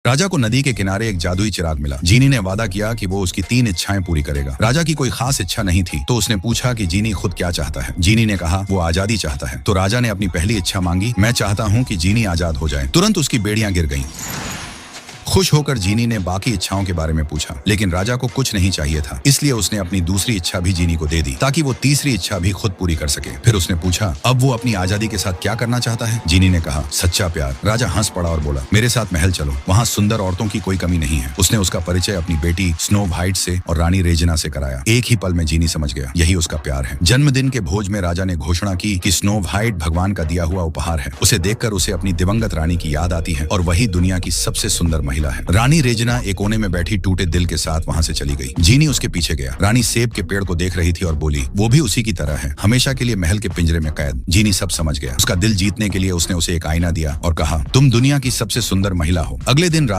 राजा को नदी के किनारे एक जादुई चिराग मिला। जीनी ने वादा किया कि वो उसकी 3 इच्छाएं पूरी करेगा। राजा की कोई खास इच्छा नहीं थी, तो उसने पूछा कि जीनी खुद क्या चाहता है। जीनी ने कहा वो आजादी चाहता है। तो राजा ने अपनी पहली इच्छा मांगी, मैं चाहता हूँ कि जीनी आजाद हो जाए। तुरंत उसकी बेड़ियां गिर गईं। खुश होकर जीनी ने बाकी इच्छाओं के बारे में पूछा, लेकिन राजा को कुछ नहीं चाहिए था, इसलिए उसने अपनी दूसरी इच्छा भी जीनी को दे दी ताकि वो तीसरी इच्छा भी खुद पूरी कर सके। फिर उसने पूछा, अब वो अपनी आजादी के साथ क्या करना चाहता है। जीनी ने कहा, सच्चा प्यार। राजा हंस पड़ा और बोला, मेरे साथ महल चलो, वहाँ सुंदर औरतों की कोई कमी नहीं है। उसने उसका परिचय अपनी बेटी स्नो वाइट से और रानी रेजिना से कराया। एक ही पल में जीनी समझ गया, यही उसका प्यार है। जन्मदिन के भोज में राजा ने घोषणा की कि स्नो वाइट भगवान का दिया हुआ उपहार है। उसे देखकर उसे अपनी दिवंगत रानी की याद आती है और वही दुनिया की सबसे सुंदर महिला है। रानी रेजिना एक कोने में बैठी टूटे दिल के साथ वहां से चली गई। जीनी उसके पीछे गया। रानी सेब के पेड़ को देख रही थी और बोली, वो भी उसी की तरह है, हमेशा के लिए महल के पिंजरे में कैद। जीनी सब समझ गया। उसका दिल जीतने के लिए उसने उसे एक आईना दिया और कहा, तुम दुनिया की सबसे सुंदर महिला हो। अगले दिन